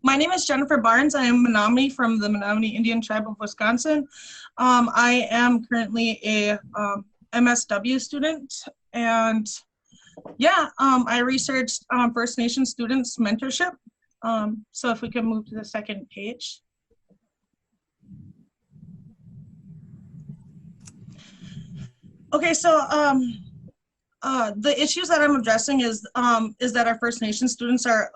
My name is Jennifer Barnes. I am Menominee from the Menominee Indian Tribe of Wisconsin. I am currently a MSW student, and I researched First Nation students mentorship. So if we can move to the second page. Okay, so the issues that I'm addressing is that our First Nation students are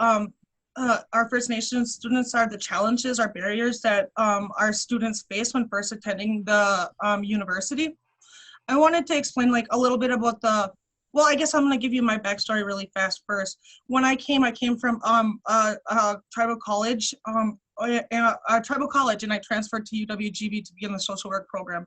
the challenges, our barriers that our students face when first attending the university. I wanted to explain like a little bit about I guess I'm gonna give you my backstory really fast first. When I came from a tribal college, and I transferred to UWGB to be in the social work program.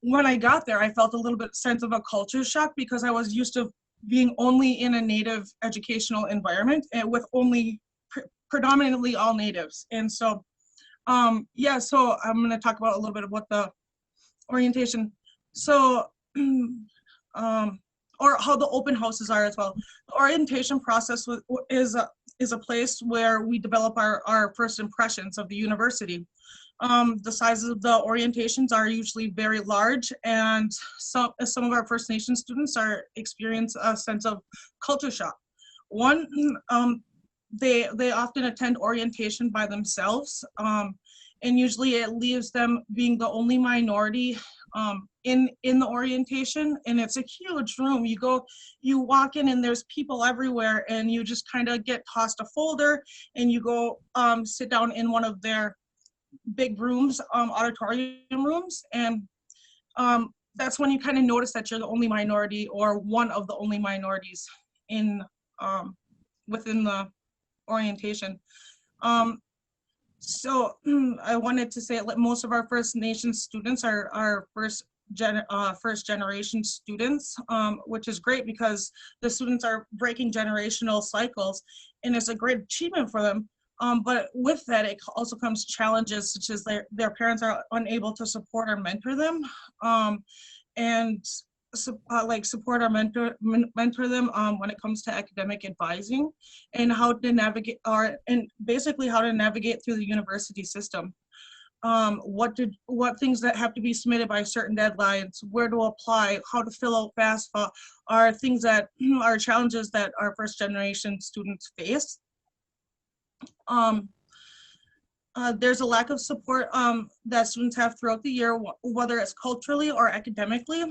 When I got there, I felt a little bit sense of a culture shock because I was used to being only in a Native educational environment and with only predominantly all Natives. And so, so I'm going to talk about a little bit about the orientation. So, or how the open houses are as well. The orientation process is a place where we develop our first impressions of the university. The sizes of the orientations are usually very large, and some of our First Nation students experience a sense of culture shock. One, they often attend orientation by themselves, and usually it leaves them being the only minority in the orientation, and it's a huge room. You walk in and there's people everywhere, and you just kind of get tossed a folder, and you go sit down in one of their big rooms, auditorium rooms, and that's when you kind of notice that you're the only minority or one of the only minorities in within the orientation. So I wanted to say that most of our First Nation students are first generation students, which is great because the students are breaking generational cycles, and it's a great achievement for them. But with that, it also comes challenges such as their parents are unable to support or mentor them, support or mentor them when it comes to academic advising and how to navigate how to navigate through the university system. What things that have to be submitted by certain deadlines, where to apply, how to fill out FAFSA are things that are challenges that our first generation students face. There's a lack of support that students have throughout the year, whether it's culturally or academically.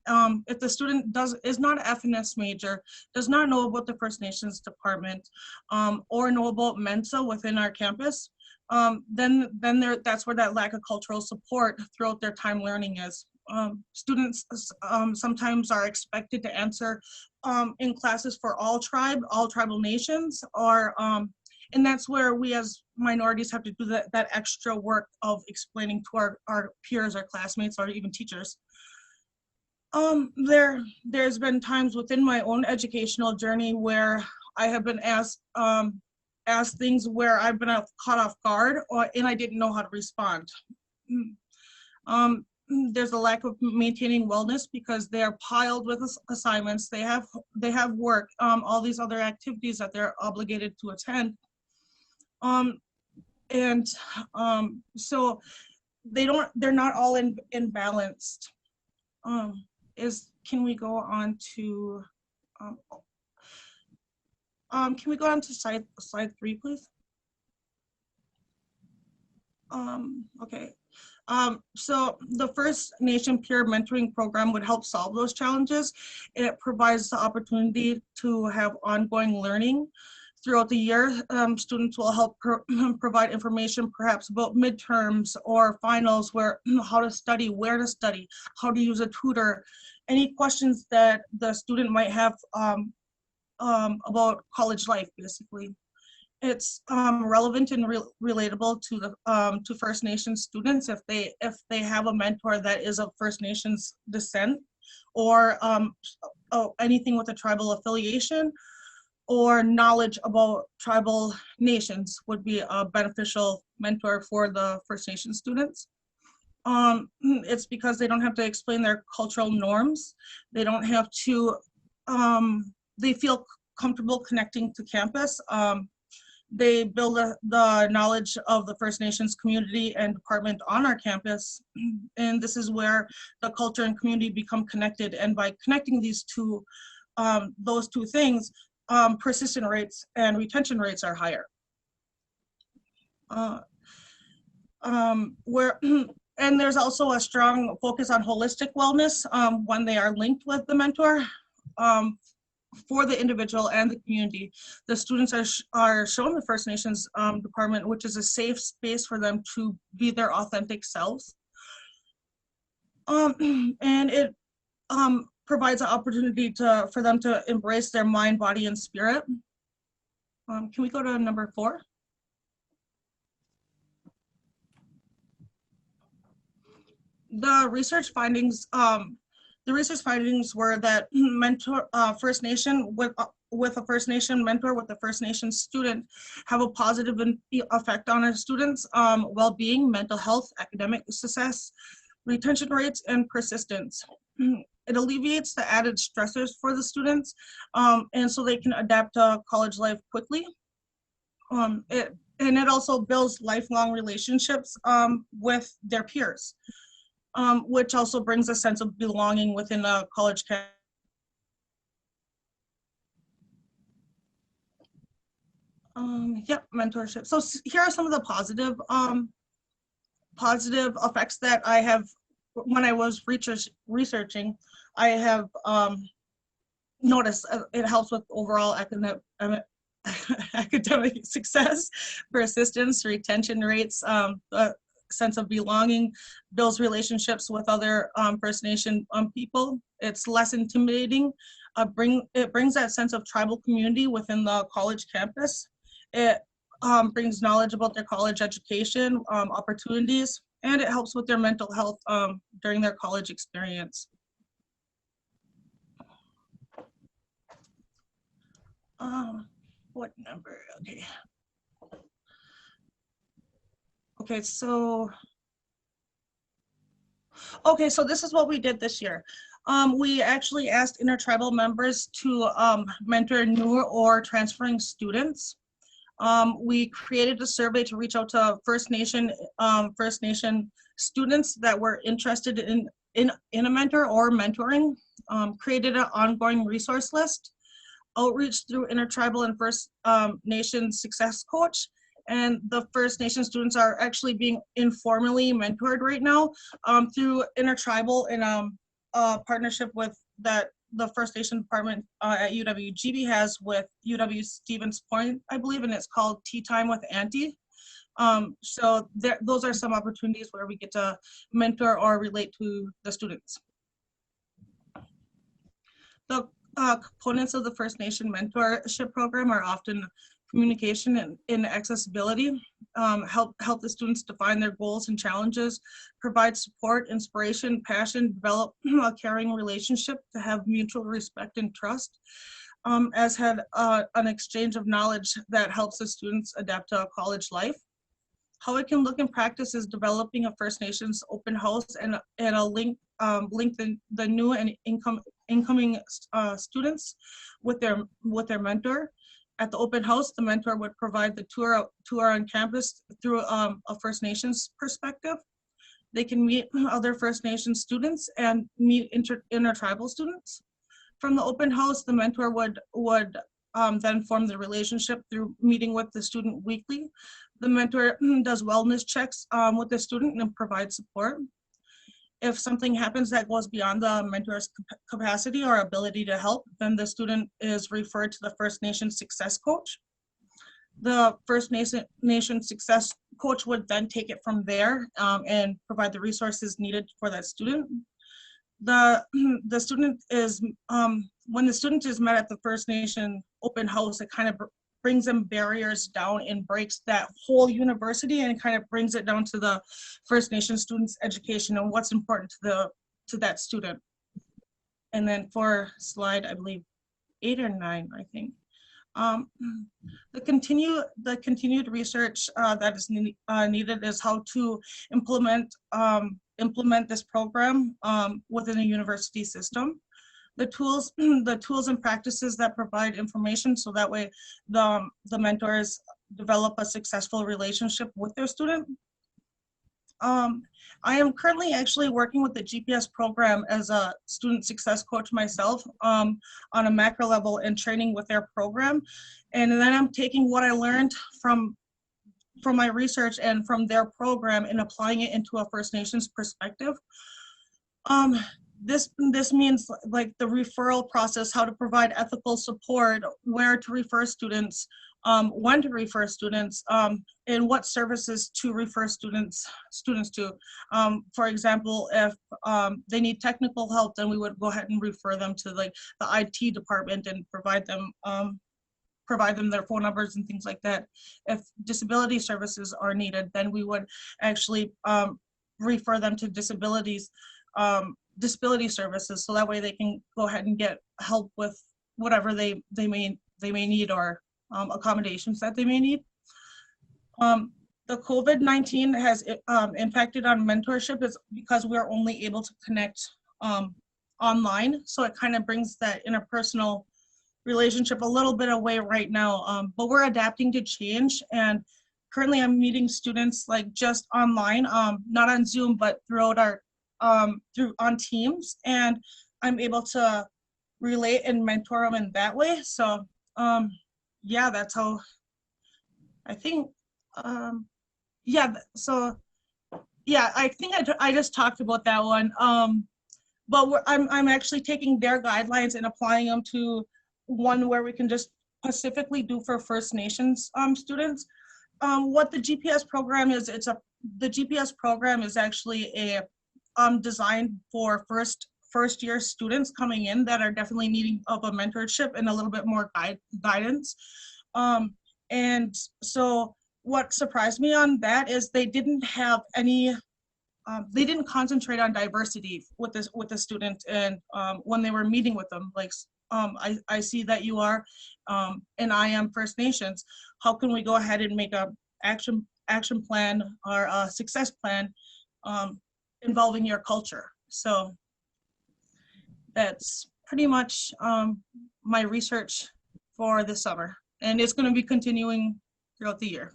If the student is not an FNS major, does not know about the First Nations department, or know about Mensa within our campus, then that's where that lack of cultural support throughout their time learning is. Students sometimes are expected to answer in classes for all tribal nations, and that's where we as minorities have to do that extra work of explaining to our peers, our classmates, or even teachers. There's been times within my own educational journey where I have been asked things where I've been caught off guard, and I didn't know how to respond. There's a lack of maintaining wellness because they are piled with assignments. They have work, all these other activities that they're obligated to attend. So they're not all in balanced. Can we go on to slide 3, please? Okay. So the First Nation peer mentoring program would help solve those challenges. It provides the opportunity to have ongoing learning. Throughout the year, students will help provide information perhaps about midterms or finals, how to study, where to study, how to use a tutor, any questions that the student might have about college life, basically. It's relevant and relatable to First Nations students if they have a mentor that is of First Nations descent, or anything with a tribal affiliation, or knowledge about tribal nations would be a beneficial mentor for the First Nation students. It's because they don't have to explain their cultural norms. They don't have to, they feel comfortable connecting to campus. They build the knowledge of the First Nations community and department on our campus. And this is where the culture and community become connected. And by connecting those two things, persistent rates and retention rates are higher. And there's also a strong focus on holistic wellness when they are linked with the mentor. For the individual and the community, the students are shown the First Nations department, which is a safe space for them to be their authentic selves. And it provides an opportunity for them to embrace their mind, body, and spirit. Can we go to number 4? The research findings were that First Nation with a First Nation mentor with a First Nation student have a positive effect on our students' well-being, mental health, academic success, retention rates, and persistence. It alleviates the added stressors for the students, and so they can adapt to college life quickly. It also builds lifelong relationships with their peers. Which also brings a sense of belonging within a college campus. Mentorship. So here are some of the positive effects that I have when I was researching. I have noticed it helps with overall academic success, persistence, retention rates, sense of belonging, builds relationships with other First Nation people. It's less intimidating. It brings that sense of tribal community within the college campus. It brings knowledge about their college education, opportunities, and it helps with their mental health during their college experience. What number? Okay, so this is what we did this year. We actually asked intertribal members to mentor new or transferring students. We created a survey to reach out to First Nation students that were interested in a mentor or mentoring. Created an ongoing resource list, outreach through intertribal and First Nation success coach. And the First Nation students are actually being informally mentored right now through intertribal in a partnership with the First Nation department at UW-GB has with UW Stevens Point, I believe, and it's called Tea Time with Auntie. So those are some opportunities where we get to mentor or relate to the students. The components of the First Nation mentorship program are often communication and accessibility, help the students define their goals and challenges, provide support, inspiration, passion, develop a caring relationship to have mutual respect and trust, as had an exchange of knowledge that helps the students adapt to college life. How it can look in practice is developing a First Nations open house and a link the new and incoming students with their mentor. At the open house, the mentor would provide the tour on campus through a First Nations perspective. They can meet other First Nation students and meet intertribal students. From the open house, the mentor would then form the relationship through meeting with the student weekly. The mentor does wellness checks with the student and provides support. If something happens that goes beyond the mentor's capacity or ability to help, then the student is referred to the First Nation success coach. The First Nation success coach would then take it from there and provide the resources needed for that student. The student is, when the student is met at the First Nation open house, it kind of brings them barriers down and breaks that whole university and kind of brings it down to the First Nation students' education and what's important to that student. And then for slide, I believe 8 or 9, I think. The continued research that is needed is how to implement this program within a university system. The tools and practices that provide information, so that way the mentors develop a successful relationship with their student. I am currently actually working with the GPS program as a student success coach myself, on a macro level and training with their program. And then I'm taking what I learned from my research and from their program and applying it into a First Nations perspective. This means like the referral process, how to provide ethical support, where to refer students, when to refer students, and what services to refer students to. For example, if they need technical help, then we would go ahead and refer them to like the IT department and provide them their phone numbers and things like that. If disability services are needed, then we would actually refer them to disability services, so that way they can go ahead and get help with whatever they may need, or accommodations that they may need. The COVID-19 has impacted on mentorship is because we are only able to connect online, so it kind of brings that interpersonal relationship a little bit away right now, but we're adapting to change. And currently I'm meeting students like just online, not on Zoom, but throughout our on Teams, and I'm able to relate and mentor them in that way. So yeah, that's how I think. Yeah, so yeah, I think I just talked about that one. But I'm actually taking their guidelines and applying them to one where we can just specifically do for First Nations students. What the GPS program is, the GPS program is actually a designed for first year students coming in that are definitely needing of a mentorship and a little bit more guidance. And so what surprised me on that is they didn't have any, they didn't concentrate on diversity with the student, and when they were meeting with them, like, I see that you are, and I am First Nations. How can we go ahead and make a action plan or a success plan involving your culture? So that's pretty much my research for this summer, and it's going to be continuing throughout the year.